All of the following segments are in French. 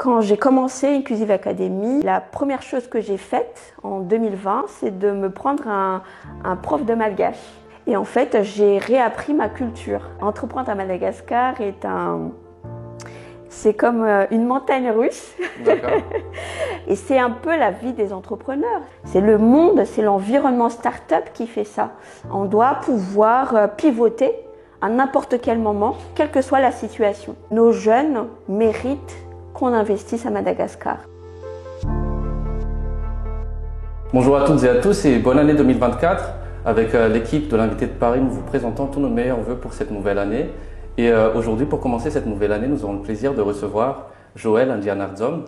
Quand j'ai commencé Inclusive Academy, la première chose que j'ai faite en 2020, c'est de me prendre un prof de malgache. Et en fait, j'ai réappris ma culture. Entreprendre à Madagascar c'est comme une montagne russe. Et c'est un peu la vie des entrepreneurs. C'est le monde, c'est l'environnement start-up qui fait ça. On doit pouvoir pivoter à n'importe quel moment, quelle que soit la situation. Nos jeunes méritent qu'on investisse à Madagascar. Bonjour à toutes et à tous et bonne année 2024. Avec l'équipe de l'Invité de Paris, nous vous présentons tous nos meilleurs vœux pour cette nouvelle année. Et aujourd'hui, pour commencer cette nouvelle année, nous aurons le plaisir de recevoir Joëlle Ndianardzom.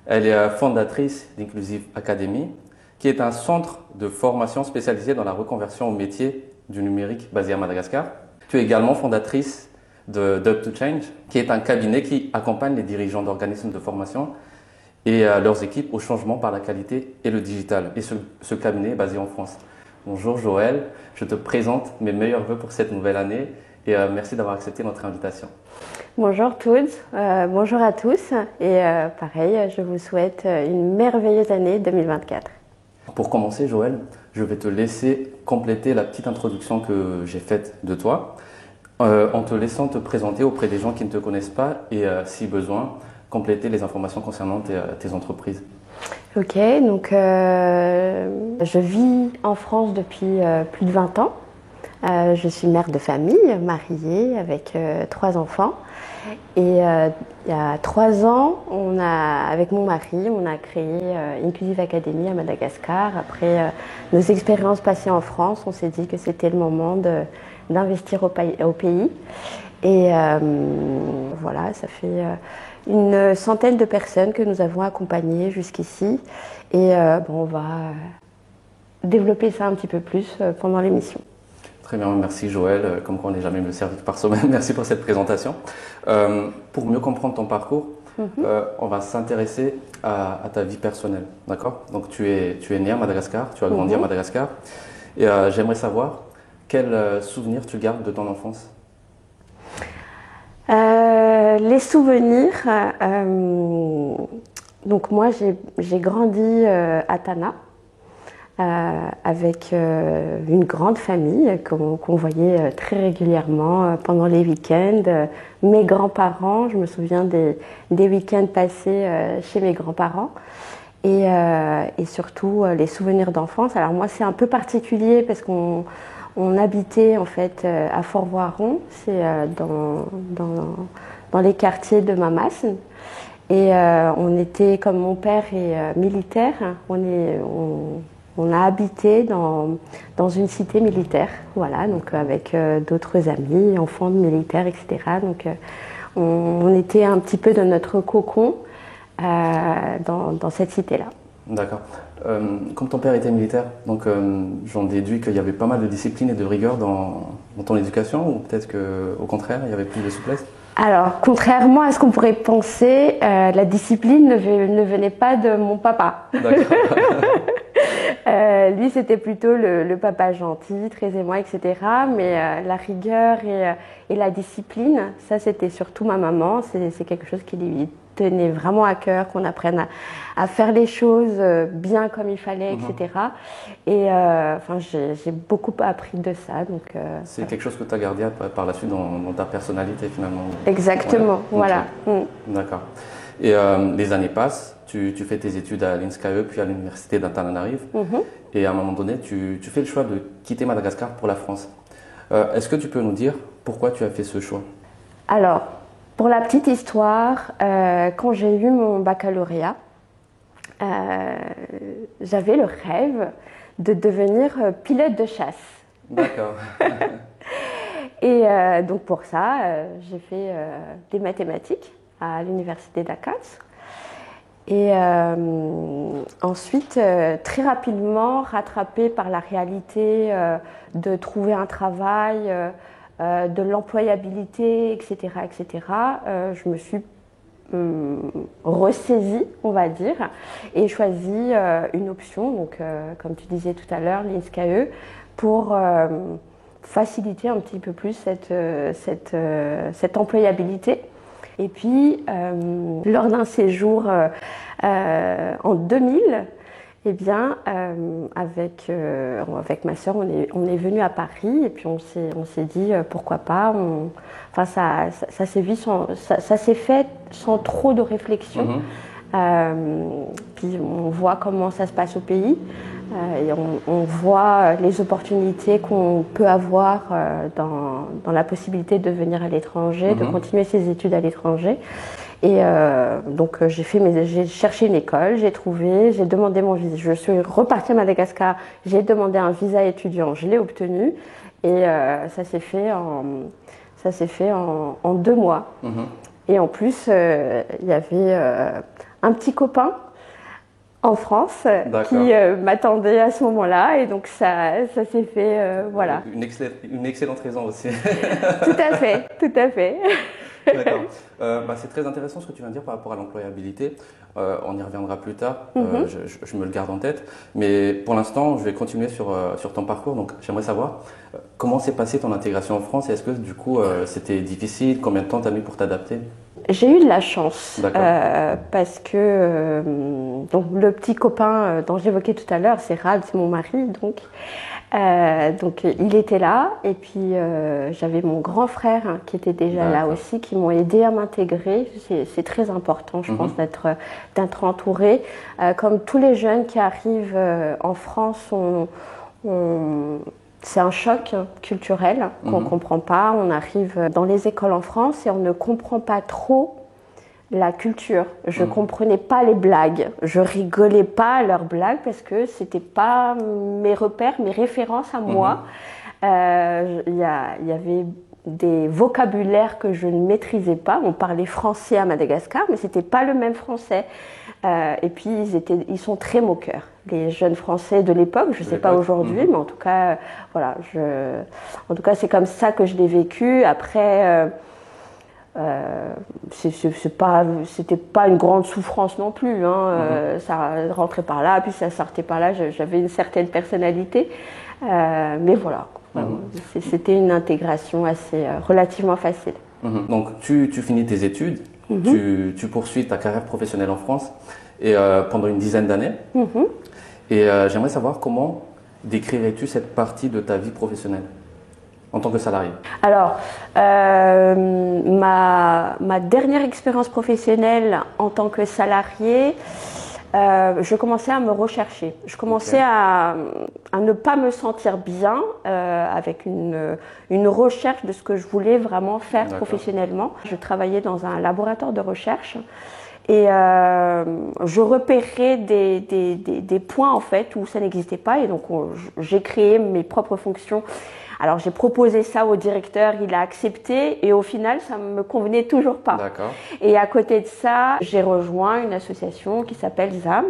Elle est fondatrice d'Inclusive Academy, qui est un centre de formation spécialisé dans la reconversion au métier du numérique basé à Madagascar. Tu es également fondatrice de Dub to Change, qui est un cabinet qui accompagne les dirigeants d'organismes de formation et leurs équipes au changement par la qualité et le digital. Et ce cabinet est basé en France. Bonjour Joëlle, je te présente mes meilleurs vœux pour cette nouvelle année et merci d'avoir accepté notre invitation. Bonjour toutes, bonjour à tous et pareil, je vous souhaite une merveilleuse année 2024. Pour commencer Joëlle, je vais te laisser compléter la petite introduction que j'ai faite de toi en te laissant te présenter auprès des gens qui ne te connaissent pas et si besoin, compléter les informations concernant tes entreprises. Ok, donc je vis en France depuis plus de 20 ans. Je suis mère de famille, mariée avec 3 enfants. Et il y a 3 ans, avec mon mari, on a créé Inclusive Academy à Madagascar. Après nos expériences passées en France, on s'est dit que c'était le moment d'investir au pays. Et voilà, ça fait une centaine de personnes que nous avons accompagnées jusqu'ici. Et on va développer ça un petit peu plus pendant l'émission. Très bien, merci Joëlle. Comme quoi on n'est jamais mieux servi que par soi-même. Merci pour cette présentation. Pour mieux comprendre ton parcours, on va s'intéresser à ta vie personnelle. D'accord ? Donc tu es née à Madagascar, tu as grandi à Madagascar. Et j'aimerais savoir quels souvenirs tu gardes de ton enfance. Les souvenirs, donc moi j'ai grandi à Tana avec une grande famille qu'on voyait très régulièrement pendant les week-ends. Mes grands-parents, je me souviens des week-ends passés chez mes grands-parents et surtout les souvenirs d'enfance. Alors moi c'est un peu particulier parce qu'on habitait en fait à Fort-Voiron, c'est dans les quartiers de Mamas. Et on était, comme mon père est militaire, on a habité dans une cité militaire, voilà, donc avec d'autres amis, enfants de militaires, etc. Donc on était un petit peu dans notre cocon dans cette cité-là. D'accord. Comme ton père était militaire, donc j'en déduis qu'il y avait pas mal de discipline et de rigueur dans ton éducation, ou peut-être qu'au contraire, il y avait plus de souplesse? Alors, contrairement à ce qu'on pourrait penser, la discipline ne venait pas de mon papa. D'accord. Lui, c'était plutôt le papa gentil, très aimant, etc. Mais la rigueur et la discipline, ça, c'était surtout ma maman. C'est quelque chose qui lui tenait vraiment à cœur, qu'on apprenne à faire les choses bien comme il fallait, etc. Et j'ai beaucoup appris de ça. C'est quelque chose que tu as gardé par la suite dans ta personnalité, finalement. Exactement, voilà. Okay. D'accord. Et les années passent. Tu fais tes études à l'INSCAE, puis à l'université d'Antananarive. Et à un moment donné, tu fais le choix de quitter Madagascar pour la France. Est-ce que tu peux nous dire pourquoi tu as fait ce choix? Alors, pour la petite histoire, quand j'ai eu mon baccalauréat, j'avais le rêve de devenir pilote de chasse. D'accord. Et donc pour ça, j'ai fait des mathématiques à l'université d'Akats. Et ensuite, très rapidement, rattrapée par la réalité de trouver un travail, de l'employabilité, etc., je me suis ressaisie, on va dire, et choisi une option, donc comme tu disais tout à l'heure, l'INSCAE, pour faciliter un petit peu plus cette employabilité. Et puis, lors d'un séjour en 2000, eh bien, avec ma sœur, on est venu à Paris et puis on s'est dit pourquoi pas. Enfin, ça s'est fait sans trop de réflexion. Puis on voit comment ça se passe au pays et on voit les opportunités qu'on peut avoir dans la possibilité de venir à l'étranger, de continuer ses études à l'étranger. Et donc j'ai cherché une école, j'ai trouvé, j'ai demandé mon visa. Je suis repartie à Madagascar, j'ai demandé un visa étudiant, je l'ai obtenu et ça s'est fait en 2 mois. Et en plus, il y avait un petit copain en France qui m'attendait à ce moment-là et donc ça s'est fait, voilà. Une excellente raison aussi. Tout à fait, tout à fait. D'accord. C'est très intéressant ce que tu viens de dire par rapport à l'employabilité. On y reviendra plus tard. Je me le garde en tête. Mais pour l'instant, je vais continuer sur ton parcours. Donc, j'aimerais savoir comment s'est passée ton intégration en France et est-ce que du coup c'était difficile? Combien de temps tu as mis pour t'adapter? J'ai eu de la chance parce que donc le petit copain dont j'évoquais tout à l'heure, c'est Rad, c'est mon mari, donc il était là et puis j'avais mon grand frère qui était déjà là aussi, qui m'ont aidé à m'intégrer. C'est très important, je pense, d'être entouré. Comme tous les jeunes qui arrivent en France, c'est un choc culturel qu'on ne comprend pas. On arrive dans les écoles en France et on ne comprend pas trop la culture. Je ne comprenais pas les blagues. Je rigolais pas à leurs blagues parce que c'était pas mes repères, mes références à moi. Il y avait des vocabulaires que je ne maîtrisais pas. On parlait français à Madagascar, mais c'était pas le même français. Et puis ils sont très moqueurs. Les jeunes Français de l'époque, je ne sais pas aujourd'hui, mais en tout cas, voilà. En tout cas, c'est comme ça que je l'ai vécu. Après, c'était pas une grande souffrance non plus. Ça rentrait par là, puis ça sortait par là. J'avais une certaine personnalité, mais voilà. C'était une intégration assez relativement facile. Donc, tu finis tes études, tu poursuis ta carrière professionnelle en France et pendant une dizaine d'années. Et j'aimerais savoir comment décrirais-tu cette partie de ta vie professionnelle en tant que salarié? Alors, ma dernière expérience professionnelle en tant que salarié, je commençais à me rechercher. Je commençais à ne pas me sentir bien avec une recherche de ce que je voulais vraiment faire professionnellement. Je travaillais dans un laboratoire de recherche. Et je repérais des points en fait où ça n'existait pas et donc j'ai créé mes propres fonctions. Alors j'ai proposé ça au directeur, il a accepté et au final ça me convenait toujours pas. Et à côté de ça, j'ai rejoint une association qui s'appelle ZAM,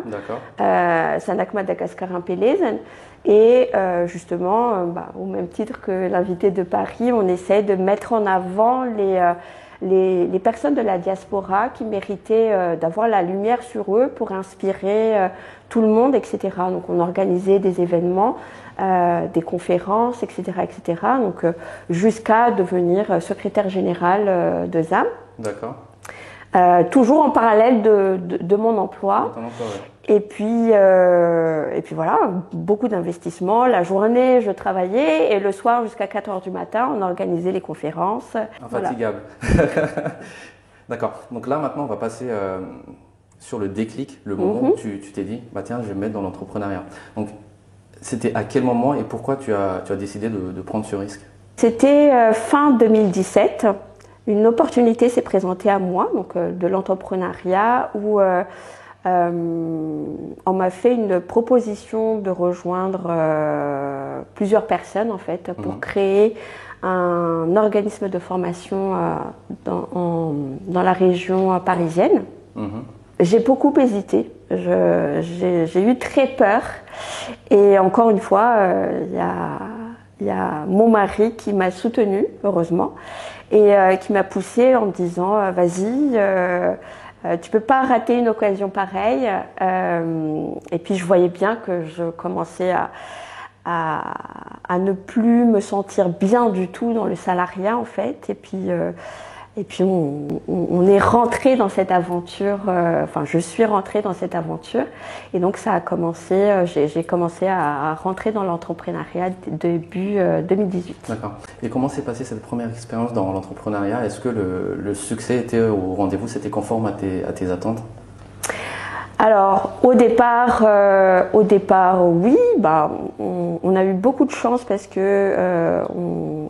Sanak Madagascar Impelezen. Et justement, au même titre que l'invité de Paris, on essaie de mettre en avant les personnes de la diaspora qui méritaient d'avoir la lumière sur eux pour inspirer tout le monde, etc. Donc on organisait des événements, des conférences, etc. etc. Donc jusqu'à devenir secrétaire général de ZAM. Toujours en parallèle de mon emploi. Et puis voilà, beaucoup d'investissements. La journée, je travaillais et le soir, jusqu'à 4h du matin, on organisait les conférences. Infatigable. D'accord. Donc là, maintenant, on va passer sur le déclic, le moment où tu t'es dit, tiens, je vais me mettre dans l'entrepreneuriat. Donc, c'était à quel moment et pourquoi tu as décidé de prendre ce risque? C'était fin 2017. Une opportunité s'est présentée à moi, donc de l'entrepreneuriat, où on m'a fait une proposition de rejoindre plusieurs personnes en fait pour créer un organisme de formation dans la région parisienne. J'ai beaucoup hésité, j'ai eu très peur et encore une fois il y a mon mari qui m'a soutenue, heureusement, et qui m'a poussée en me disant vas-y, tu peux pas rater une occasion pareille. Et puis je voyais bien que je commençais à ne plus me sentir bien du tout dans le salariat en fait. Et puis Et puis on est rentré dans cette aventure, enfin je suis rentrée dans cette aventure et donc ça a commencé, j'ai commencé à rentrer dans l'entrepreneuriat début 2018. D'accord. Et comment s'est passée cette première expérience dans l'entrepreneuriat? Est-ce que le succès était au rendez-vous, c'était conforme à tes attentes? Alors au départ oui, on a eu beaucoup de chance parce que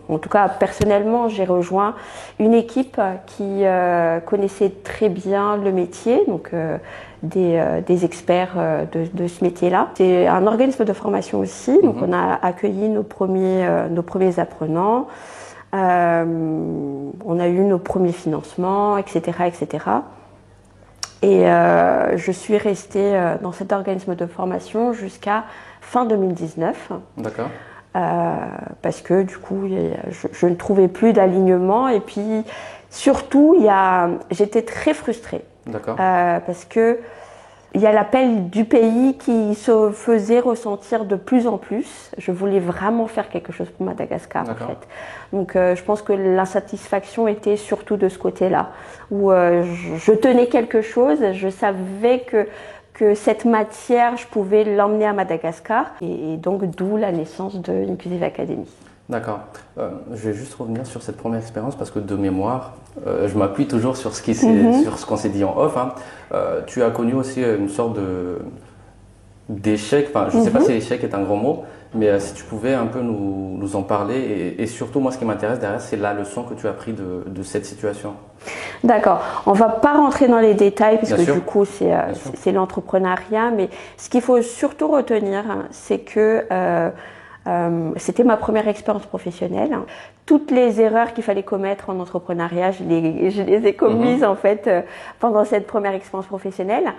en tout cas personnellement j'ai rejoint une équipe qui connaissait très bien le métier, donc des experts de ce métier-là. C'est un organisme de formation aussi, donc on a accueilli nos premiers apprenants, on a eu nos premiers financements, etc., etc. Et je suis restée dans cet organisme de formation jusqu'à fin 2019. D'accord. Parce que du coup, je ne trouvais plus d'alignement. Et puis surtout, j'étais très frustrée. D'accord. Parce que il y a l'appel du pays qui se faisait ressentir de plus en plus. Je voulais vraiment faire quelque chose pour Madagascar, en fait. Donc, je pense que l'insatisfaction était surtout de ce côté-là, où je tenais quelque chose, je savais que cette matière, je pouvais l'emmener à Madagascar, et donc d'où la naissance de Inclusive Academy. D'accord. Je vais juste revenir sur cette première expérience parce que de mémoire, je m'appuie toujours sur sur ce qu'on s'est dit en off. Hein. Tu as connu aussi une sorte d'échec. Enfin, je ne sais pas si l'échec est un grand mot, mais si tu pouvais un peu nous en parler et surtout moi, ce qui m'intéresse derrière, c'est la leçon que tu as pris de cette situation. D'accord. On va pas rentrer dans les détails parce Bien que sûr. du coup c'est l'entrepreneuriat, mais ce qu'il faut surtout retenir, c'est que c'était ma première expérience professionnelle. Toutes les erreurs qu'il fallait commettre en entrepreneuriat, je les ai commises en fait pendant cette première expérience professionnelle.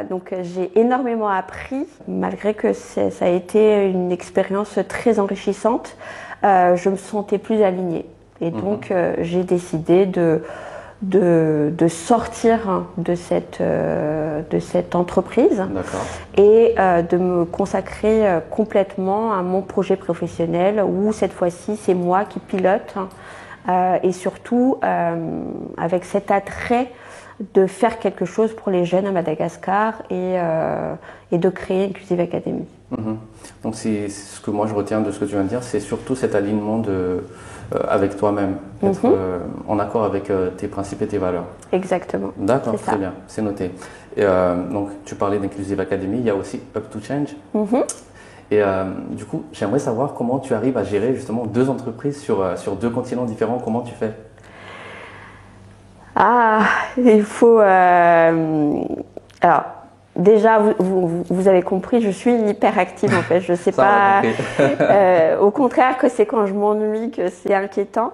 Donc j'ai énormément appris, malgré que ça a été une expérience très enrichissante. Je me sentais plus alignée et donc j'ai décidé de sortir de cette entreprise et de me consacrer complètement à mon projet professionnel où cette fois-ci c'est moi qui pilote et surtout avec cet attrait de faire quelque chose pour les jeunes à Madagascar et de créer Inclusive Academy. Donc c'est ce que moi je retiens de ce que tu viens de dire, c'est surtout cet alignement avec toi-même, être en accord avec tes principes et tes valeurs. Exactement. D'accord, très bien, c'est noté. Et donc tu parlais d'Inclusive Academy, il y a aussi Up to Change. Et du coup, j'aimerais savoir comment tu arrives à gérer justement deux entreprises sur deux continents différents, comment tu fais? Il faut... Alors, déjà, vous avez compris, je suis hyperactive en fait. Je sais pas. Au contraire, que c'est quand je m'ennuie que c'est inquiétant.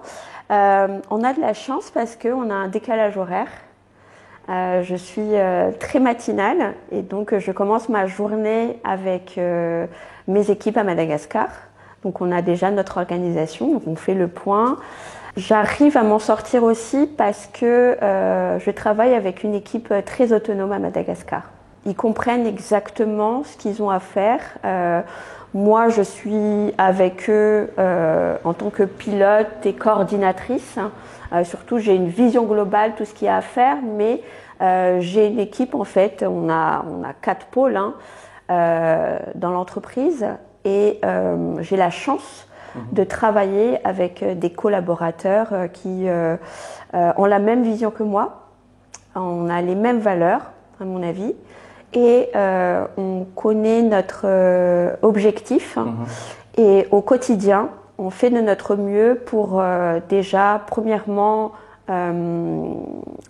On a de la chance parce qu'on a un décalage horaire. Je suis très matinale et donc je commence ma journée avec mes équipes à Madagascar. Donc on a déjà notre organisation, donc on fait le point. J'arrive à m'en sortir aussi parce que je travaille avec une équipe très autonome à Madagascar. Ils comprennent exactement ce qu'ils ont à faire. Moi, je suis avec eux en tant que pilote et coordinatrice. Surtout, j'ai une vision globale, tout ce qu'il y a à faire, mais j'ai une équipe, en fait, on a 4 pôles dans l'entreprise et j'ai la chance de travailler avec des collaborateurs qui ont la même vision que moi. On a les mêmes valeurs, à mon avis. Et on connaît notre objectif et au quotidien, on fait de notre mieux pour déjà, premièrement,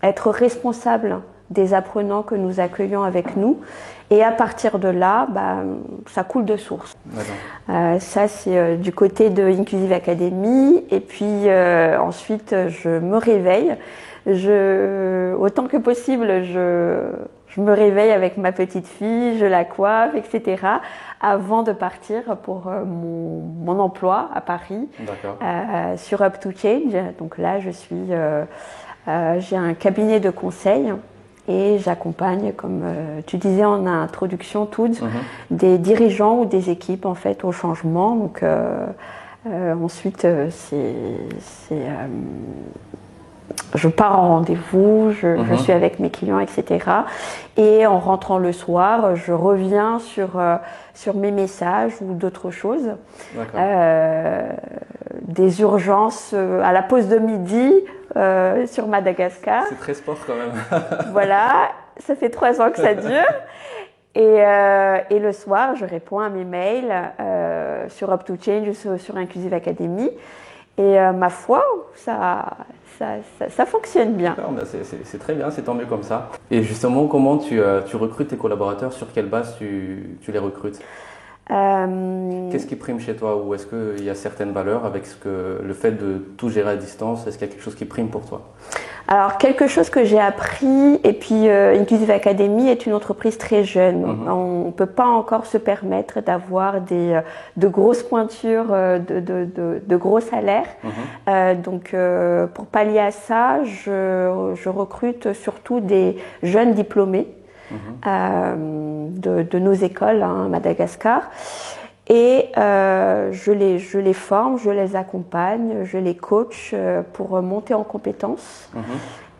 être responsable des apprenants que nous accueillons avec nous. Et à partir de là, ça coule de source. Ça, c'est du côté de Inclusive Academy. Et puis ensuite, je me réveille. Autant que possible, je me réveille avec ma petite fille, je la coiffe, etc. avant de partir pour mon emploi à Paris sur Up to Change. Donc là, j'ai un cabinet de conseil et j'accompagne, comme tu disais en introduction, toutes des dirigeants ou des équipes en fait au changement. Donc ensuite, je pars en rendez-vous, je suis avec mes clients, etc. Et en rentrant le soir, je reviens sur mes messages ou d'autres choses. Des urgences à la pause de midi sur Madagascar. C'est très sport quand même. Voilà, ça fait 3 ans que ça dure. Et le soir, je réponds à mes mails sur Up to Change ou sur Inclusive Academy. Et ma foi, ça fonctionne bien. C'est très bien, c'est tant mieux comme ça. Et justement, comment tu recrutes tes collaborateurs? Sur quelle base tu les recrutes? Qu'est-ce qui prime chez toi? Ou est-ce qu'il y a certaines valeurs avec le fait de tout gérer à distance? Est-ce qu'il y a quelque chose qui prime pour toi? Alors, quelque chose que j'ai appris, et puis Inclusive Academy est une entreprise très jeune. On ne peut pas encore se permettre d'avoir de grosses pointures, de gros salaires. Donc, pour pallier à ça, je recrute surtout des jeunes diplômés de nos écoles à Madagascar. Et je les forme, je les accompagne, je les coach pour monter en compétences.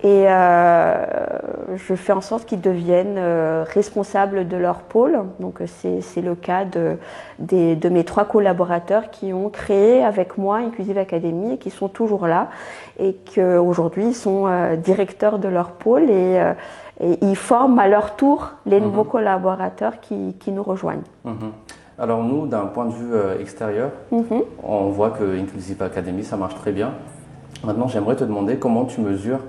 Et je fais en sorte qu'ils deviennent responsables de leur pôle. Donc c'est le cas de mes 3 collaborateurs qui ont créé avec moi Inclusive Academy et qui sont toujours là. Et qu'aujourd'hui ils sont directeurs de leur pôle et ils forment à leur tour les nouveaux collaborateurs qui nous rejoignent. Alors nous, d'un point de vue extérieur, on voit que Inclusive Academy, ça marche très bien. Maintenant, j'aimerais te demander comment tu mesures,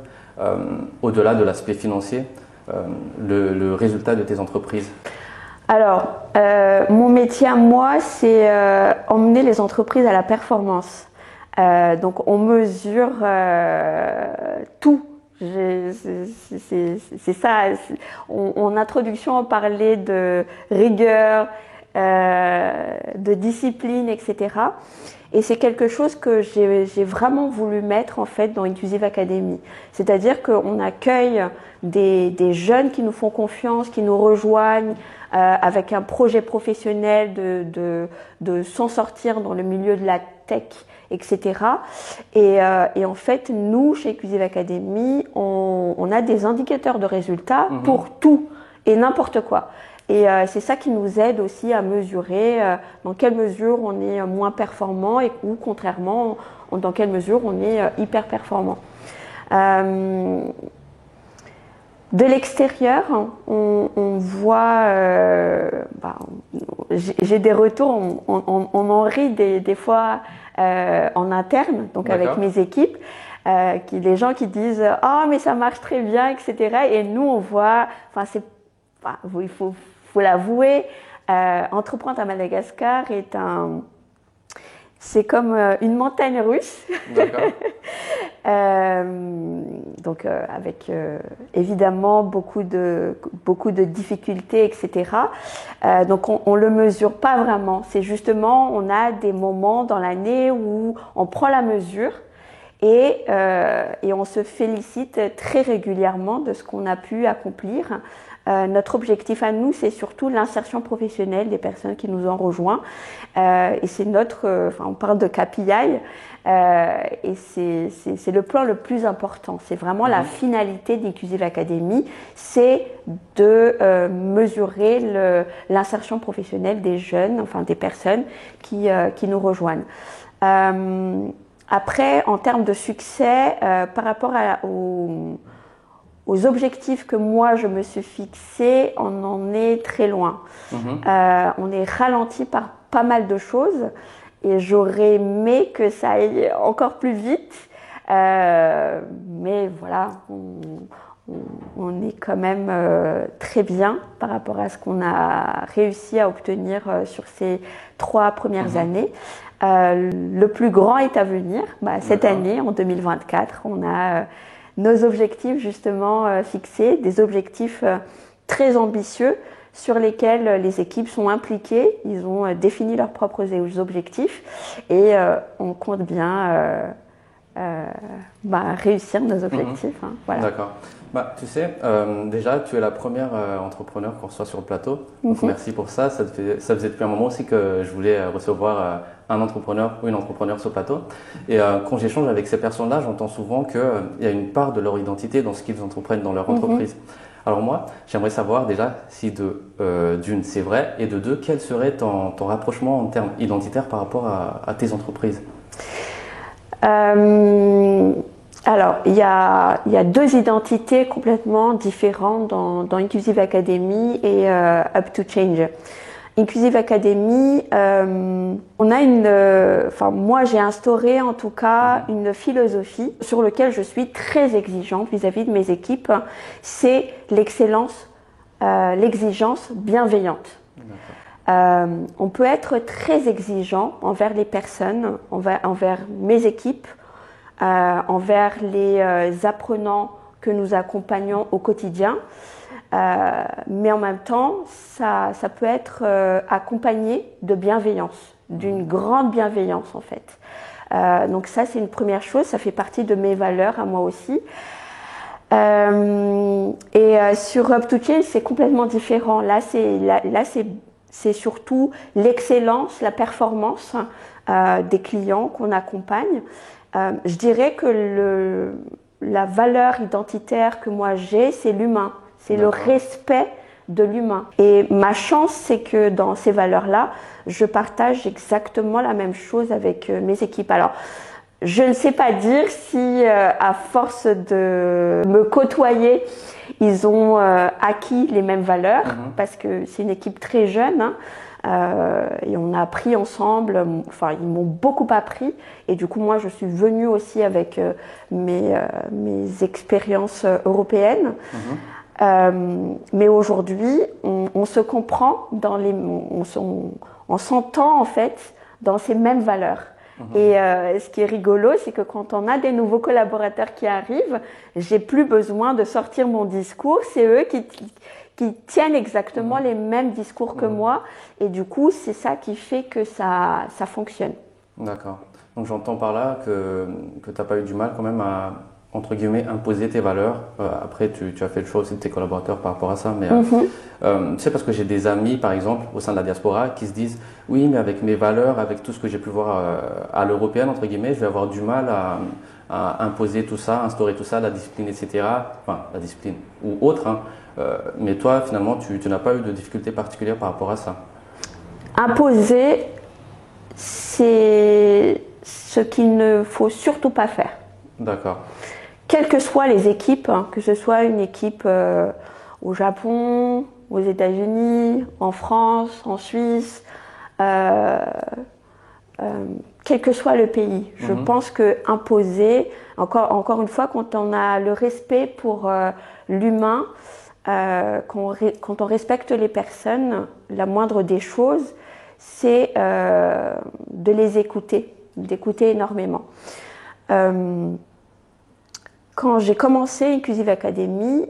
au-delà de l'aspect financier, le résultat de tes entreprises. Alors, mon métier à moi, c'est emmener les entreprises à la performance. Donc, on mesure tout. C'est ça. En introduction, on parlait de rigueur, de discipline, etc. Et c'est quelque chose que j'ai vraiment voulu mettre en fait dans Inclusive Academy. C'est-à-dire qu'on accueille des jeunes qui nous font confiance, qui nous rejoignent avec un projet professionnel de s'en sortir dans le milieu de la tech, etc. Et en fait, nous, chez Inclusive Academy, on a des indicateurs de résultats pour tout et n'importe quoi. Et c'est ça qui nous aide aussi à mesurer dans quelle mesure on est moins performant ou contrairement, dans quelle mesure on est hyper performant. De l'extérieur, on voit, j'ai des retours, on en rit des fois en interne, donc avec mes équipes, les gens qui disent « Oh, mais ça marche très bien, etc. » Et nous, on voit, il faut l'avouer, entreprendre à Madagascar c'est comme une montagne russe. Donc avec évidemment beaucoup de difficultés, etc. Donc on le mesure pas vraiment. C'est justement, on a des moments dans l'année où on prend la mesure et on se félicite très régulièrement de ce qu'on a pu accomplir. Notre objectif à nous, c'est surtout l'insertion professionnelle des personnes qui nous ont rejoints. Et c'est on parle de KPI, et c'est le plan le plus important. C'est vraiment la finalité d'Inclusive Academy, c'est de mesurer l'insertion professionnelle des jeunes, enfin des personnes qui nous rejoignent. Après, en termes de succès, par rapport aux objectifs que moi je me suis fixés, on en est très loin. On est ralenti par pas mal de choses et j'aurais aimé que ça aille encore plus vite. Mais voilà, on est quand même très bien par rapport à ce qu'on a réussi à obtenir sur ces 3 premières années. Le plus grand est à venir. Cette année, en 2024, on a nos objectifs justement fixés, des objectifs très ambitieux sur lesquels les équipes sont impliquées. Ils ont défini leurs propres objectifs et on compte bien réussir nos objectifs. Voilà. D'accord. Bah, tu sais, déjà, tu es la première entrepreneur qu'on reçoit sur le plateau. Donc, merci pour ça. Ça faisait depuis un moment aussi que je voulais recevoir un entrepreneur ou une entrepreneure sur le plateau. Et quand j'échange avec ces personnes-là, j'entends souvent qu'il y a une part de leur identité dans ce qu'ils entreprennent dans leur entreprise. Alors moi, j'aimerais savoir déjà si d'une, c'est vrai, et de deux, quel serait ton rapprochement en termes identitaires par rapport à tes entreprises? Alors, il y a deux identités complètement différentes dans Inclusive Academy et Up to Change. Inclusive Academy, on a moi j'ai instauré en tout cas une philosophie sur laquelle je suis très exigeante vis-à-vis de mes équipes. C'est l'excellence, l'exigence bienveillante. On peut être très exigeant envers les personnes, envers mes équipes, envers les apprenants que nous accompagnons au quotidien, mais en même temps, ça peut être accompagné de bienveillance, d'une grande bienveillance en fait. Donc ça, c'est une première chose, ça fait partie de mes valeurs à moi aussi. Sur Up to Change, c'est complètement différent. Là, c'est surtout l'excellence, la performance des clients qu'on accompagne. Je dirais que la valeur identitaire que moi j'ai, c'est l'humain, c'est le respect de l'humain. Et ma chance, c'est que dans ces valeurs-là, je partage exactement la même chose avec mes équipes. Alors, je ne sais pas dire si à force de me côtoyer, ils ont acquis les mêmes valeurs, parce que c'est une équipe très jeune, hein. Et on a appris ensemble, enfin ils m'ont beaucoup appris et du coup moi je suis venue aussi avec mes expériences européennes. Mais aujourd'hui on se comprend on s'entend en fait dans ces mêmes valeurs. Et ce qui est rigolo, c'est que quand on a des nouveaux collaborateurs qui arrivent, j'ai plus besoin de sortir mon discours, c'est eux qui tiennent exactement les mêmes discours que moi, et du coup c'est ça qui fait que ça fonctionne. D'accord. Donc j'entends par là que tu n'as pas eu du mal quand même à, entre guillemets, imposer tes valeurs. Après tu as fait le choix aussi de tes collaborateurs par rapport à ça, mais c'est parce que j'ai des amis par exemple au sein de la diaspora qui se disent oui mais avec mes valeurs, avec tout ce que j'ai pu voir à l'européenne entre guillemets, je vais avoir du mal à imposer tout ça, instaurer tout ça, la discipline, etc. Enfin la discipline ou autre, hein. Mais toi, finalement, tu n'as pas eu de difficultés particulières par rapport à ça? Imposer, c'est ce qu'il ne faut surtout pas faire. D'accord. Quelles que soient les équipes, hein, que ce soit une équipe au Japon, aux États-Unis, en France, en Suisse, quel que soit le pays, je pense que imposer, encore une fois, quand on a le respect pour l'humain, quand on respecte les personnes, la moindre des choses, c'est de les écouter, d'écouter énormément. Quand j'ai commencé Inclusive Academy,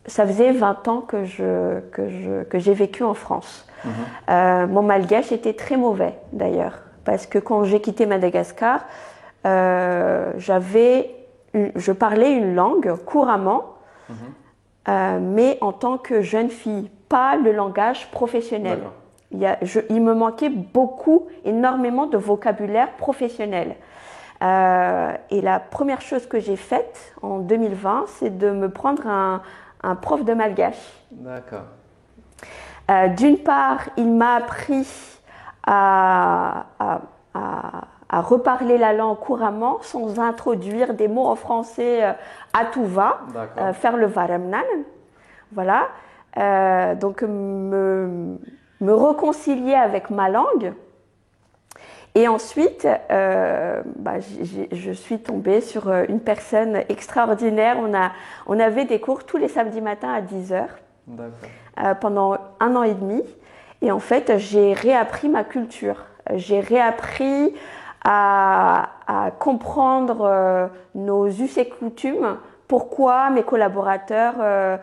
ça faisait 20 ans que j'ai vécu en France. Mon malgache était très mauvais d'ailleurs, parce que quand j'ai quitté Madagascar, je parlais une langue couramment, mais en tant que jeune fille, pas le langage professionnel. Il me manquait énormément de vocabulaire professionnel. Et la première chose que j'ai faite en 2020, c'est de me prendre un prof de malgache. D'accord. D'une part, il m'a appris à reparler la langue couramment sans introduire des mots en français à tout va, faire le varamnan. Voilà. Donc me réconcilier avec ma langue. Et ensuite, je suis tombée sur une personne extraordinaire. On avait des cours tous les samedis matins à 10h pendant 1 an et demi. Et en fait, j'ai réappris ma culture. J'ai réappris à comprendre nos us et coutumes, pourquoi mes collaborateurs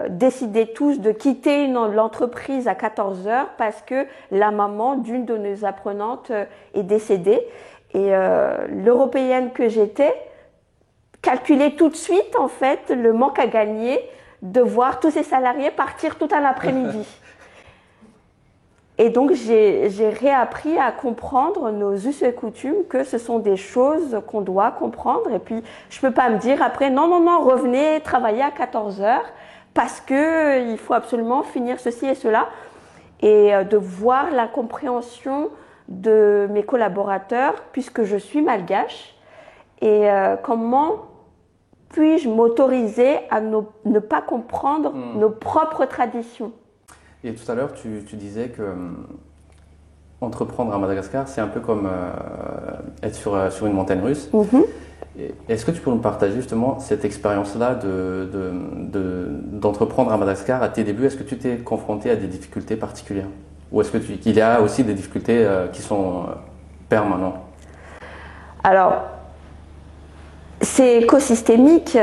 décidaient tous de quitter l'entreprise à 14h parce que la maman d'une de nos apprenantes est décédée. Et l'européenne que j'étais, calculer tout de suite en fait le manque à gagner de voir tous ces salariés partir tout un après-midi. Et donc j'ai réappris à comprendre nos us et coutumes, que ce sont des choses qu'on doit comprendre. Et puis je peux pas me dire après non, revenez travailler à 14 heures parce que il faut absolument finir ceci et cela. Et de voir la compréhension de mes collaborateurs puisque je suis malgache, et comment puis-je m'autoriser à ne pas comprendre nos propres traditions. Et tout à l'heure, tu disais que entreprendre à Madagascar, c'est un peu comme être sur une montagne russe. Est-ce que tu peux nous partager justement cette expérience-là d'entreprendre à Madagascar à tes débuts? Est-ce que tu t'es confronté à des difficultés particulières? Ou est-ce qu'il y a aussi des difficultés qui sont permanentes? Alors, c'est écosystémique,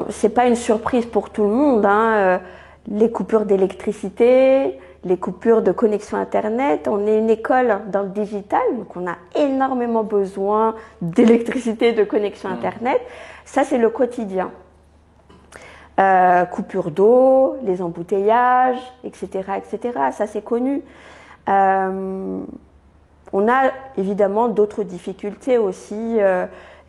c'est pas une surprise pour tout le monde, hein. Les coupures d'électricité, les coupures de connexion Internet. On est une école dans le digital, donc on a énormément besoin d'électricité, de connexion Internet. Ça, c'est le quotidien. Coupure d'eau, les embouteillages, etc., etc. Ça, c'est connu. On a évidemment d'autres difficultés aussi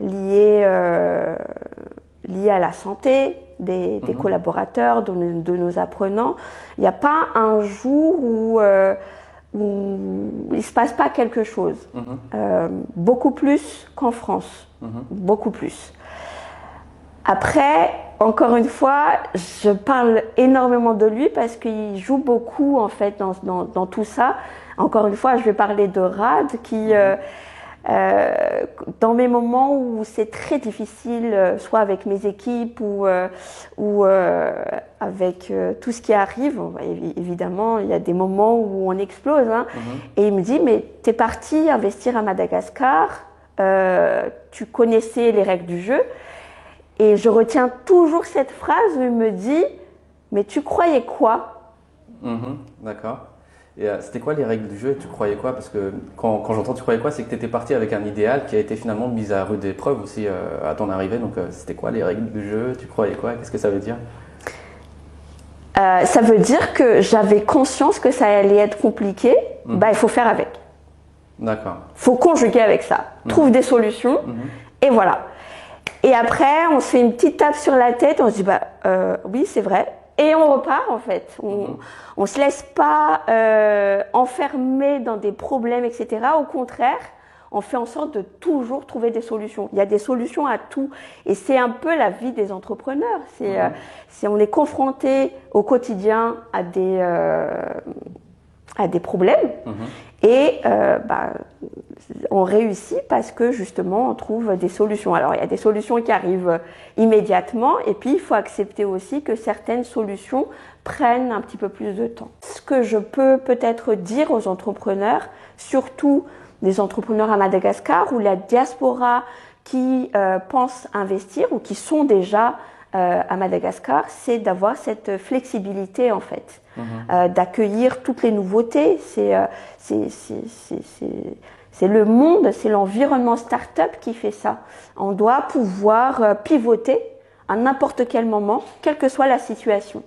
liées à la santé des collaborateurs, de nos apprenants. Il n'y a pas un jour où il ne se passe pas quelque chose. Beaucoup plus qu'en France. Beaucoup plus. Après, encore une fois, je parle énormément de lui parce qu'il joue beaucoup en fait dans tout ça. Encore une fois, je vais parler de Rad qui... dans mes moments où c'est très difficile, soit avec mes équipes ou avec tout ce qui arrive, évidemment, il y a des moments où on explose. Hein, et il me dit, mais t'es parti investir à Madagascar, tu connaissais les règles du jeu. Et je retiens toujours cette phrase où il me dit, mais tu croyais quoi? D'accord. Et c'était quoi les règles du jeu et tu croyais quoi? Parce que quand j'entends tu croyais quoi, c'est que tu étais parti avec un idéal qui a été finalement mis à rude épreuve aussi à ton arrivée. Donc c'était quoi les règles du jeu? Tu croyais quoi? Qu'est-ce que ça veut dire? Ça veut dire que j'avais conscience que ça allait être compliqué. Bah, il faut faire avec. D'accord. Il faut conjuguer avec ça. Trouve des solutions et voilà. Et après, on se fait une petite tape sur la tête. On se dit, bah oui, c'est vrai. Et on repart en fait. On se laisse pas enfermer dans des problèmes, etc. Au contraire, on fait en sorte de toujours trouver des solutions. Il y a des solutions à tout. Et c'est un peu la vie des entrepreneurs. On est confronté au quotidien à des problèmes. Et on réussit parce que justement on trouve des solutions. Alors il y a des solutions qui arrivent immédiatement et puis il faut accepter aussi que certaines solutions prennent un petit peu plus de temps. Ce que je peux peut-être dire aux entrepreneurs, surtout des entrepreneurs à Madagascar ou la diaspora qui pensent investir ou qui sont déjà à Madagascar, c'est d'avoir cette flexibilité en fait, d'accueillir toutes les nouveautés. C'est le monde, c'est l'environnement start-up qui fait ça. On doit pouvoir pivoter à n'importe quel moment, quelle que soit la situation.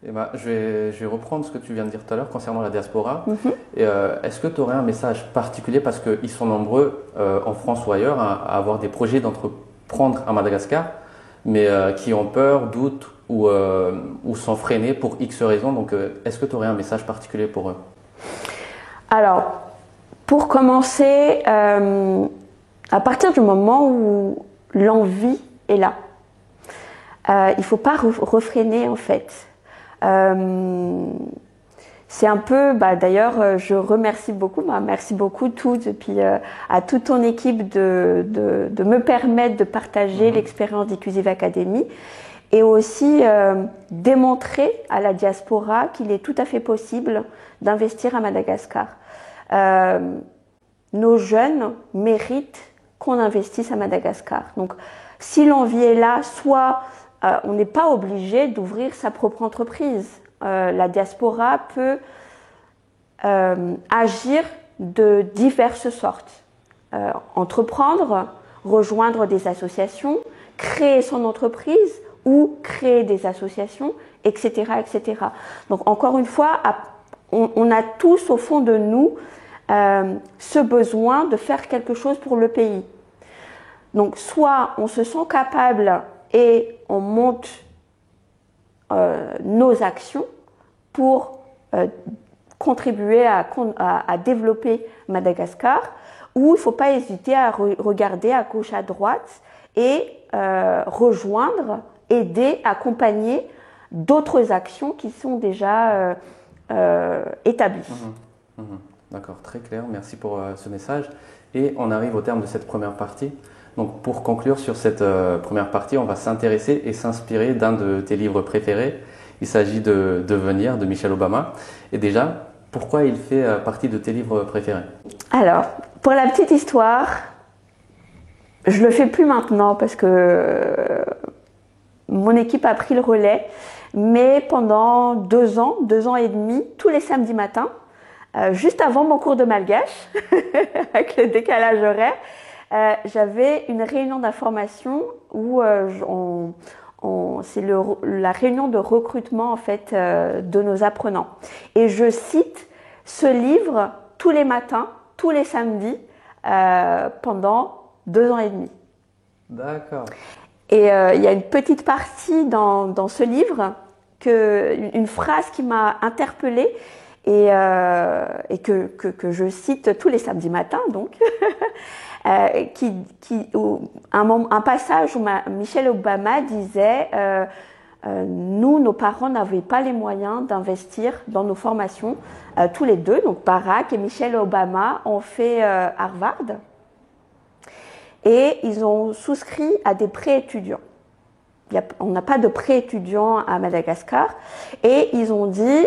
Eh ben, je vais reprendre ce que tu viens de dire tout à l'heure concernant la diaspora. Et, est-ce que tu aurais un message particulier, parce qu'ils sont nombreux en France ou ailleurs à avoir des projets d'entreprendre à Madagascar, mais qui ont peur, doutent ou sont freinés pour X raisons. Donc, est-ce que tu aurais un message particulier pour eux? Alors, pour commencer, à partir du moment où l'envie est là, il ne faut pas refréner en fait. C'est un peu, d'ailleurs, je remercie beaucoup, merci beaucoup toutes, et puis à toute ton équipe de me permettre de partager l'expérience d'Inclusive Academy et aussi démontrer à la diaspora qu'il est tout à fait possible d'investir à Madagascar. Nos jeunes méritent qu'on investisse à Madagascar. Donc, si l'envie est là, soit on n'est pas obligé d'ouvrir sa propre entreprise. La diaspora peut agir de diverses sortes. Entreprendre, rejoindre des associations, créer son entreprise ou créer des associations, etc., etc. Donc encore une fois, on a tous au fond de nous ce besoin de faire quelque chose pour le pays. Donc soit on se sent capable et on monte nos actions pour contribuer à développer Madagascar, ou il ne faut pas hésiter à regarder à gauche, à droite et rejoindre, aider, accompagner d'autres actions qui sont déjà établies. D'accord, très clair, merci pour ce message. Et on arrive au terme de cette première partie. Donc pour conclure sur cette première partie, on va s'intéresser et s'inspirer d'un de tes livres préférés. Il s'agit de Devenir de Michelle Obama. Et déjà, pourquoi il fait partie de tes livres préférés? Alors, pour la petite histoire, je le fais plus maintenant parce que mon équipe a pris le relais. Mais pendant 2 ans et demi, tous les samedis matins, juste avant mon cours de malgache, avec le décalage horaire, j'avais une réunion d'information où c'est la réunion de recrutement en fait de nos apprenants. Et je cite ce livre tous les matins, tous les samedis, pendant 2 ans et demi. D'accord. Et il y a une petite partie dans ce livre, une phrase qui m'a interpellée et que je cite tous les samedis matins, donc, un passage où Michelle Obama disait nous, nos parents n'avaient pas les moyens d'investir dans nos formations, tous les deux, donc Barack et Michelle Obama ont fait Harvard. Et ils ont souscrit à des prêts étudiants. On n'a pas de prêts étudiants à Madagascar. Et ils ont dit,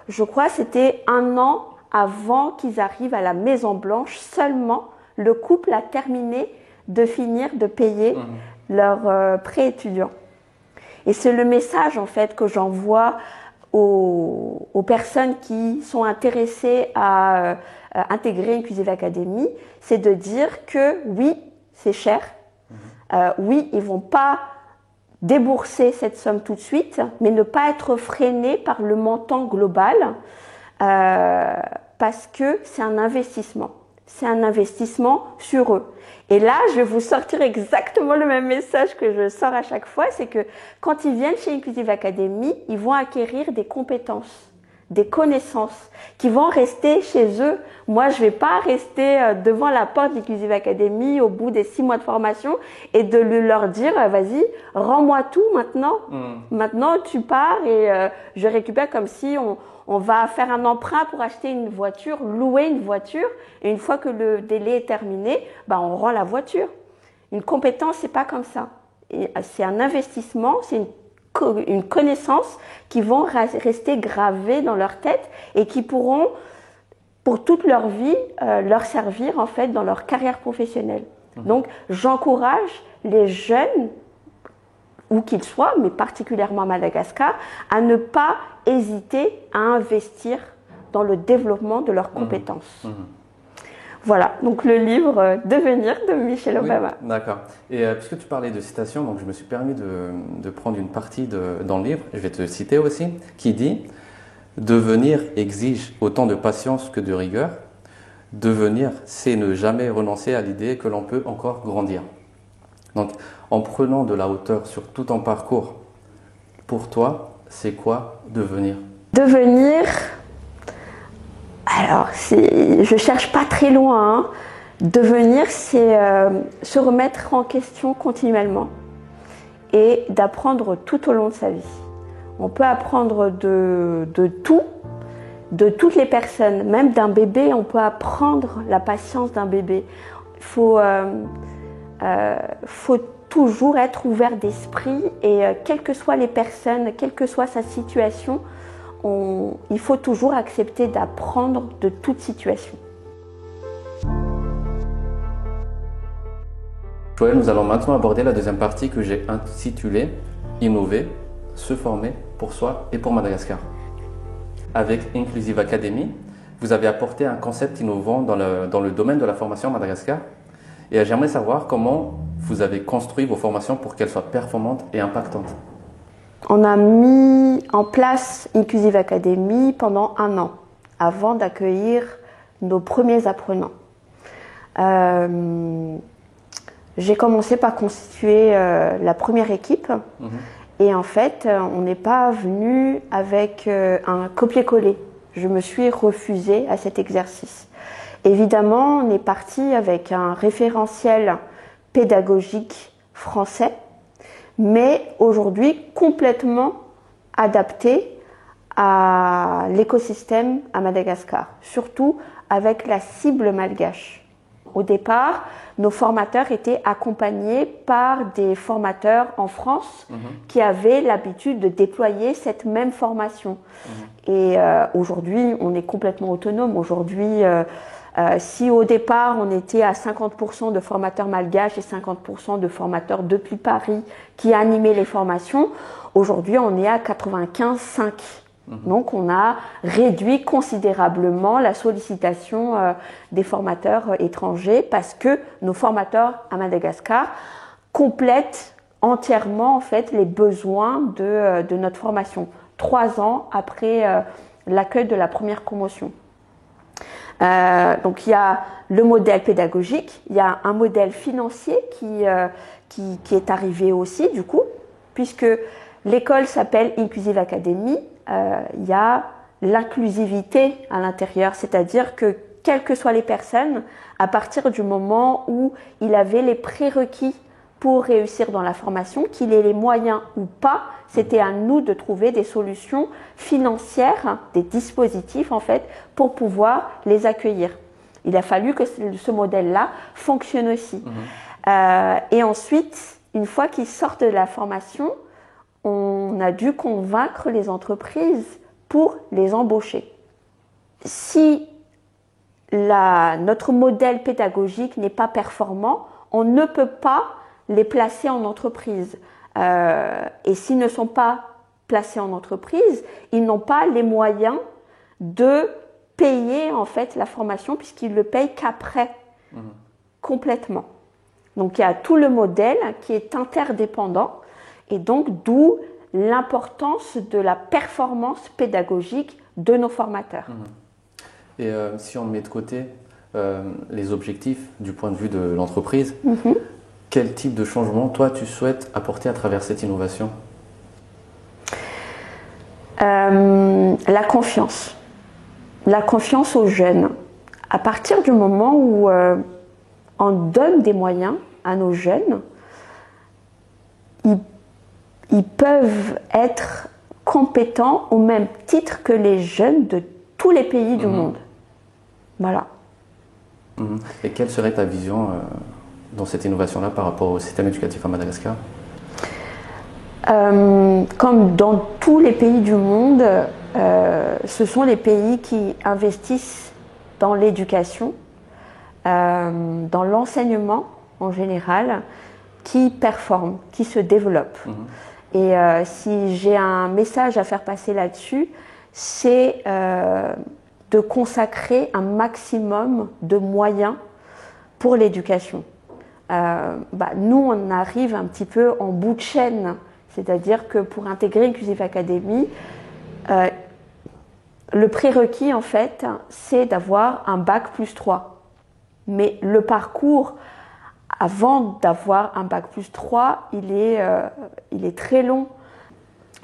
je crois c'était 1 an avant qu'ils arrivent à la Maison Blanche, seulement le couple a terminé de finir de payer leurs prêts étudiants. Et c'est le message en fait que j'envoie aux personnes qui sont intéressées à intégrer Inclusive Academy, c'est de dire que oui, c'est cher, oui, ils vont pas débourser cette somme tout de suite, mais ne pas être freinés par le montant global, parce que c'est un investissement. C'est un investissement sur eux. Et là, je vais vous sortir exactement le même message que je sors à chaque fois, c'est que quand ils viennent chez Inclusive Academy, ils vont acquérir des compétences, des connaissances qui vont rester chez eux. Moi, je vais pas rester devant la porte d'Inclusive Academy au bout des 6 mois de formation et de leur dire vas-y, rends-moi tout maintenant. Maintenant, tu pars et je récupère, comme si on va faire un emprunt pour acheter une voiture, louer une voiture, et une fois que le délai est terminé, on rend la voiture. Une compétence, c'est pas comme ça. C'est un investissement, c'est une connaissance qui vont rester gravées dans leur tête et qui pourront, pour toute leur vie, leur servir en fait dans leur carrière professionnelle. Donc, j'encourage les jeunes, où qu'ils soient, mais particulièrement à Madagascar, à ne pas hésiter à investir dans le développement de leurs compétences. Voilà, donc le livre Devenir de Michelle Obama. Oui, d'accord. Et puisque tu parlais de citation, donc je me suis permis de prendre une partie dans le livre, je vais te citer aussi, qui dit « Devenir exige autant de patience que de rigueur. Devenir, c'est ne jamais renoncer à l'idée que l'on peut encore grandir. » Donc, en prenant de la hauteur sur tout ton parcours, pour toi, c'est quoi devenir? Devenir, alors je cherche pas très loin. Devenir, c'est se remettre en question continuellement et d'apprendre tout au long de sa vie. On peut apprendre de tout, de toutes les personnes, même d'un bébé. On peut apprendre la patience d'un bébé. Il faut toujours être ouvert d'esprit et quelles que soient les personnes, quelle que soit sa situation, il faut toujours accepter d'apprendre de toute situation. Joël, nous allons maintenant aborder la deuxième partie que j'ai intitulée « Innover, se former pour soi et pour Madagascar ». Avec Inclusive Academy, vous avez apporté un concept innovant dans le domaine de la formation à Madagascar. Et j'aimerais savoir comment vous avez construit vos formations pour qu'elles soient performantes et impactantes. On a mis en place Inclusive Academy pendant 1 an, avant d'accueillir nos premiers apprenants. J'ai commencé par constituer la première équipe. Et en fait, on n'est pas venu avec un copier-coller. Je me suis refusée à cet exercice. Évidemment, on est parti avec un référentiel pédagogique français, mais aujourd'hui complètement adapté à l'écosystème à Madagascar, surtout avec la cible malgache. Au départ, nos formateurs étaient accompagnés par des formateurs en France qui avaient l'habitude de déployer cette même formation. Et aujourd'hui, on est complètement autonome. Aujourd'hui, si au départ, on était à 50% de formateurs malgaches et 50% de formateurs depuis Paris qui animaient les formations, aujourd'hui, on est à 95-5. Donc, on a réduit considérablement la sollicitation des formateurs étrangers parce que nos formateurs à Madagascar complètent entièrement en fait les besoins de notre formation 3 ans après l'accueil de la première promotion. Donc, il y a le modèle pédagogique, il y a un modèle financier qui est arrivé aussi du coup, puisque l'école s'appelle Inclusive Academy. Il y a l'inclusivité à l'intérieur, c'est-à-dire que quelles que soient les personnes, à partir du moment où il avait les prérequis pour réussir dans la formation, qu'il ait les moyens ou pas, c'était à nous de trouver des solutions financières, des dispositifs en fait, pour pouvoir les accueillir. Il a fallu que ce modèle-là fonctionne aussi. Et ensuite, une fois qu'ils sortent de la formation, on a dû convaincre les entreprises pour les embaucher. Si notre modèle pédagogique n'est pas performant, on ne peut pas les placer en entreprise. Et s'ils ne sont pas placés en entreprise, ils n'ont pas les moyens de payer en fait la formation puisqu'ils le payent qu'après, complètement. Donc il y a tout le modèle qui est interdépendant. Et donc, d'où l'importance de la performance pédagogique de nos formateurs. Et si on met de côté les objectifs du point de vue de l'entreprise, quel type de changement, toi, tu souhaites apporter à travers cette innovation? La confiance. La confiance aux jeunes. À partir du moment où on donne des moyens à nos jeunes, ils peuvent être compétents au même titre que les jeunes de tous les pays du monde. Voilà. Et quelle serait ta vision dans cette innovation-là par rapport au système éducatif à Madagascar? Comme dans tous les pays du monde, ce sont les pays qui investissent dans l'éducation, dans l'enseignement en général, qui performent, qui se développent. Et si j'ai un message à faire passer là-dessus, c'est de consacrer un maximum de moyens pour l'éducation. Nous, on arrive un petit peu en bout de chaîne, c'est-à-dire que pour intégrer Inclusive Academy, le prérequis en fait, c'est d'avoir un bac+3. Mais le parcours avant d'avoir un bac+3, il est très long.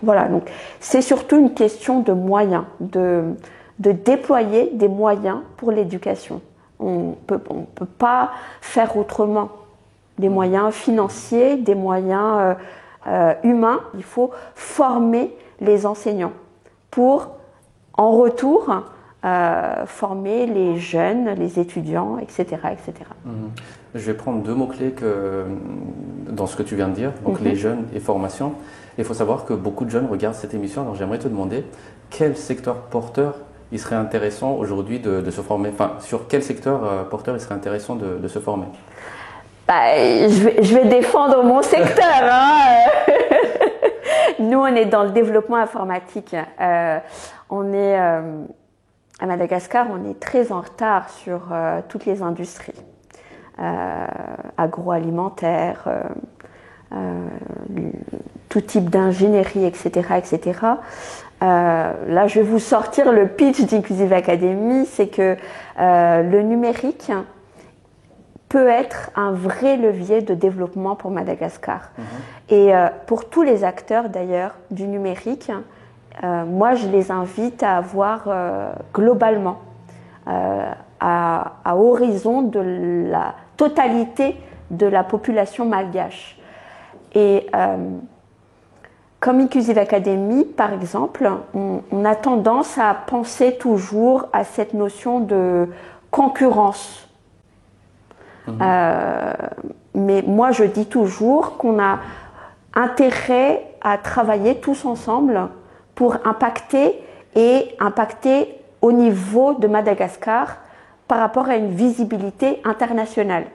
Voilà, donc c'est surtout une question de moyens, de déployer des moyens pour l'éducation. On peut pas faire autrement. Des moyens financiers, des moyens humains. Il faut former les enseignants pour, en retour, former les jeunes, les étudiants, etc. etc. Je vais prendre 2 mots-clés dans ce que tu viens de dire, donc les jeunes et formation. Il faut savoir que beaucoup de jeunes regardent cette émission, alors j'aimerais te demander quel secteur porteur il serait intéressant aujourd'hui de se former, enfin sur quel secteur porteur il serait intéressant de se former? Je vais défendre mon secteur. Nous, on est dans le développement informatique. On est à Madagascar, on est très en retard sur toutes les industries. agroalimentaire, tout type d'ingénierie, etc., etc. Là, je vais vous sortir le pitch d'Inclusive Academy, c'est que le numérique peut être un vrai levier de développement pour Madagascar. Et pour tous les acteurs d'ailleurs du numérique, moi je les invite à avoir globalement, à horizon de la totalité de la population malgache. Et comme Inclusive Academy, par exemple, on a tendance à penser toujours à cette notion de concurrence. Mais moi, je dis toujours qu'on a intérêt à travailler tous ensemble pour impacter au niveau de Madagascar par rapport à une visibilité internationale.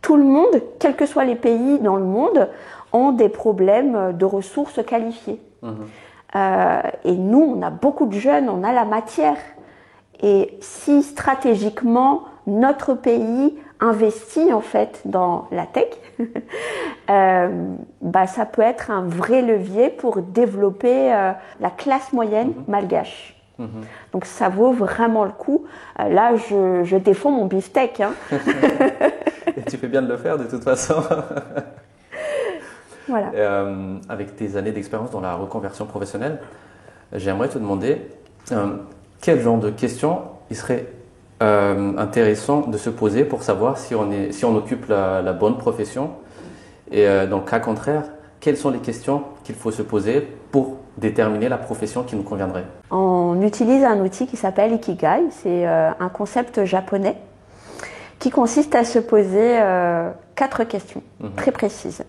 Tout le monde, quels que soient les pays dans le monde, ont des problèmes de ressources qualifiées. Et nous, on a beaucoup de jeunes, on a la matière. Et si stratégiquement, notre pays investit en fait dans la tech, ça peut être un vrai levier pour développer la classe moyenne malgache. Donc ça vaut vraiment le coup. Là, je défends mon beefsteak. Hein. Et tu fais bien de le faire de toute façon. Voilà. Avec tes années d'expérience dans la reconversion professionnelle, j'aimerais te demander quel genre de questions il serait intéressant de se poser pour savoir si on occupe la bonne profession, et dans le cas contraire, quelles sont les questions qu'il faut se poser pour déterminer la profession qui nous conviendrait. On utilise un outil qui s'appelle Ikigai, c'est un concept japonais qui consiste à se poser 4 questions très précises.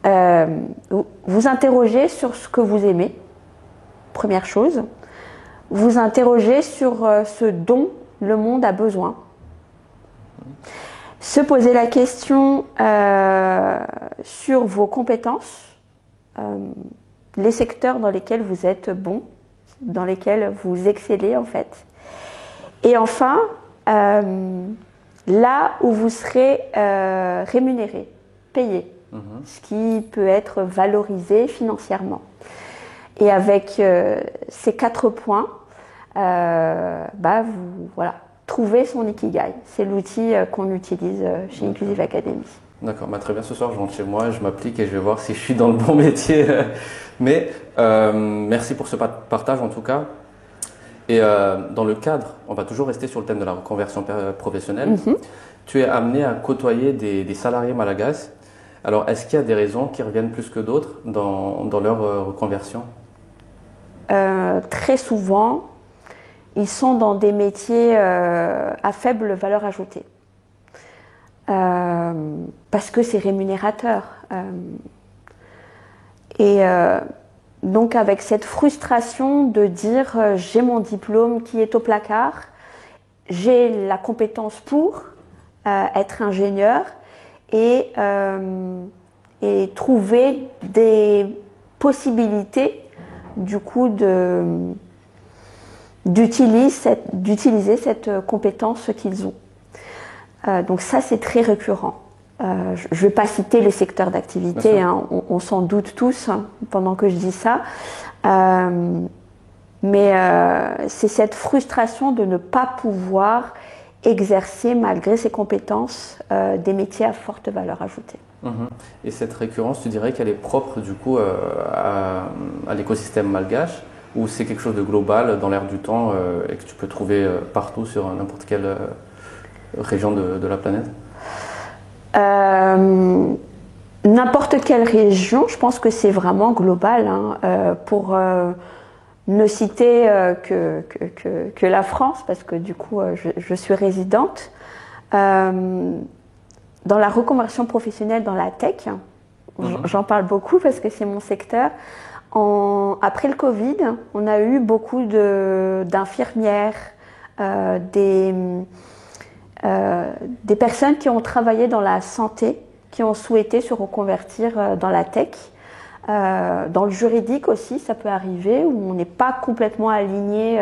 Vous interrogez sur ce que vous aimez, première chose. Vous interrogez sur ce dont le monde a besoin. Se poser la question sur vos compétences, les secteurs dans lesquels vous êtes bon, dans lesquels vous excellez en fait. Et enfin, là où vous serez rémunéré, payé, ce qui peut être valorisé financièrement. Et avec ces 4 points, vous trouvez son Ikigai. C'est l'outil qu'on utilise chez Inclusive Academy. D'accord, très bien. Ce soir, je rentre chez moi, je m'applique et je vais voir si je suis dans le bon métier. Mais merci pour ce partage en tout cas. Et dans le cadre, on va toujours rester sur le thème de la reconversion professionnelle. Tu es amené à côtoyer des salariés malagasy. Alors, est-ce qu'il y a des raisons qui reviennent plus que d'autres dans leur reconversion? Très souvent, ils sont dans des métiers à faible valeur ajoutée. Parce que c'est rémunérateur. Donc avec cette frustration de dire j'ai mon diplôme qui est au placard, j'ai la compétence pour être ingénieur et trouver des possibilités du coup d'utiliser cette compétence qu'ils ont. Donc ça c'est très récurrent. Je ne vais pas citer les secteurs d'activité, hein, on s'en doute tous pendant que je dis ça. Mais c'est cette frustration de ne pas pouvoir exercer malgré ses compétences des métiers à forte valeur ajoutée. Et cette récurrence, tu dirais qu'elle est propre du coup à l'écosystème malgache, ou c'est quelque chose de global dans l'air du temps et que tu peux trouver partout sur n'importe quelle région de la planète? N'importe quelle région, je pense que c'est vraiment global. Hein, pour ne citer que la France, parce que du coup je suis résidente. Dans la reconversion professionnelle dans la tech, j'en parle beaucoup parce que c'est mon secteur. Après le Covid, on a eu beaucoup d'infirmières, des personnes qui ont travaillé dans la santé, qui ont souhaité se reconvertir dans la tech. Dans le juridique aussi, ça peut arriver, où on n'est pas complètement aligné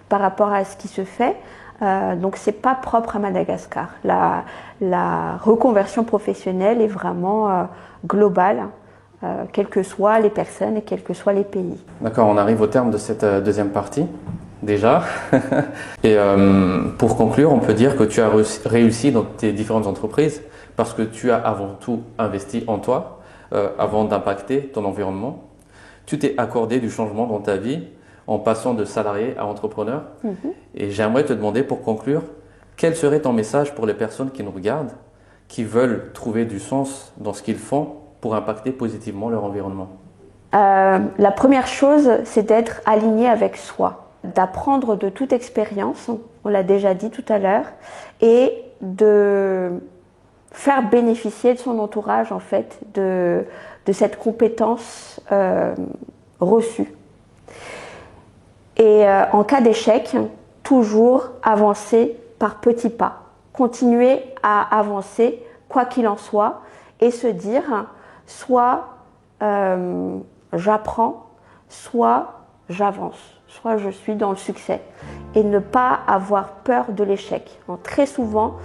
par rapport à ce qui se fait. Donc c'est pas propre à Madagascar. La reconversion professionnelle est vraiment globale, quelles que soient les personnes et quels que soient les pays. D'accord, on arrive au terme de cette deuxième partie, déjà. Et pour conclure, on peut dire que tu as réussi dans tes différentes entreprises parce que tu as avant tout investi en toi avant d'impacter ton environnement. Tu t'es accordé du changement dans ta vie en passant de salarié à entrepreneur. Et j'aimerais te demander, pour conclure, quel serait ton message pour les personnes qui nous regardent, qui veulent trouver du sens dans ce qu'ils font pour impacter positivement leur environnement? La première chose, c'est d'être aligné avec soi, d'apprendre de toute expérience, on l'a déjà dit tout à l'heure, et de faire bénéficier de son entourage en fait de cette compétence reçue. Et en cas d'échec, toujours avancer par petits pas, continuer à avancer quoi qu'il en soit et se dire soit j'apprends, soit j'avance, soit je suis dans le succès et ne pas avoir peur de l'échec. Très souvent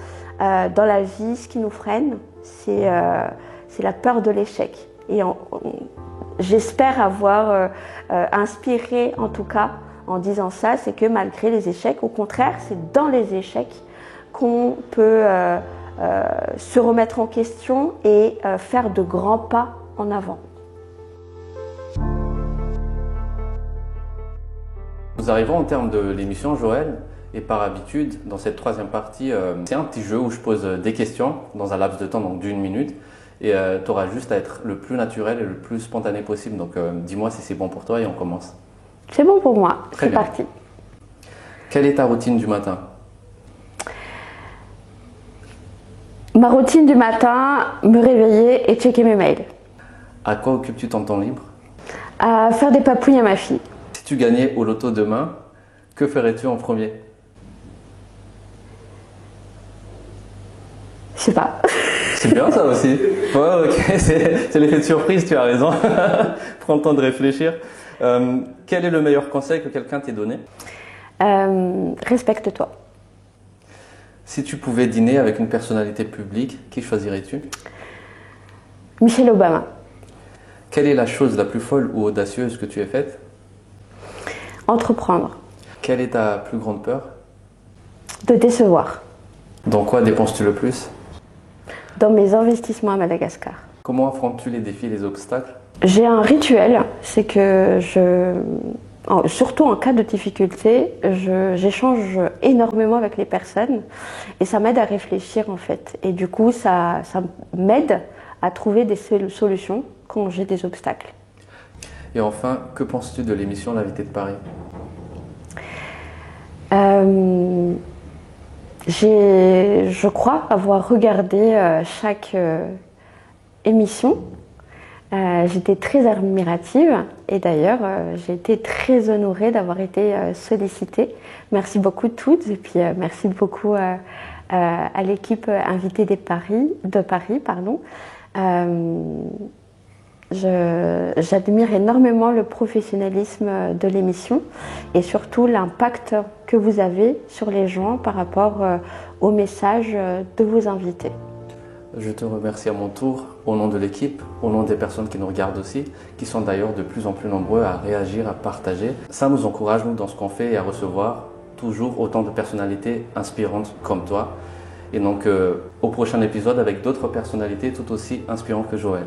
dans la vie, ce qui nous freine, c'est la peur de l'échec. Et j'espère avoir inspiré en tout cas en disant ça, c'est que malgré les échecs, au contraire, c'est dans les échecs qu'on peut se remettre en question et faire de grands pas en avant. Nous arrivons au terme de l'émission, Joël, et par habitude, dans cette troisième partie, c'est un petit jeu où je pose des questions dans un laps de temps, donc d'1 minute, et tu auras juste à être le plus naturel et le plus spontané possible. Donc dis-moi si c'est bon pour toi et on commence. C'est bon pour moi, c'est parti. Quelle est ta routine du matin? Ma routine du matin, me réveiller et checker mes mails. À quoi occupes-tu ton temps libre? À faire des papouilles à ma fille. Si tu gagnais au loto demain, que ferais-tu en premier? Je sais pas. C'est bien ça aussi. Ouais, ok, c'est l'effet de surprise, tu as raison. Prends le temps de réfléchir. Quel est le meilleur conseil que quelqu'un t'ait donné? Respecte-toi. Si tu pouvais dîner avec une personnalité publique, qui choisirais-tu? Michelle Obama. Quelle est la chose la plus folle ou audacieuse que tu aies faite? Entreprendre. Quelle est ta plus grande peur? De décevoir. Dans quoi dépenses-tu le plus? Dans mes investissements à Madagascar. Comment affrontes-tu les défis et les obstacles? J'ai un rituel, c'est que surtout en cas de difficulté, j'échange énormément avec les personnes et ça m'aide à réfléchir en fait. Et du coup, ça m'aide à trouver des solutions quand j'ai des obstacles. Et enfin, que penses-tu de l'émission L'invité de Paris? Je crois avoir regardé chaque émission. J'étais très admirative et d'ailleurs j'ai été très honorée d'avoir été sollicitée. Merci beaucoup toutes et puis merci beaucoup à l'équipe invitée de Paris. J'admire énormément le professionnalisme de l'émission et surtout l'impact que vous avez sur les gens par rapport au message de vos invités. Je te remercie à mon tour, au nom de l'équipe, au nom des personnes qui nous regardent aussi, qui sont d'ailleurs de plus en plus nombreux à réagir, à partager. Ça nous encourage, nous, dans ce qu'on fait et à recevoir toujours autant de personnalités inspirantes comme toi. Et donc, au prochain épisode avec d'autres personnalités tout aussi inspirantes que Joël.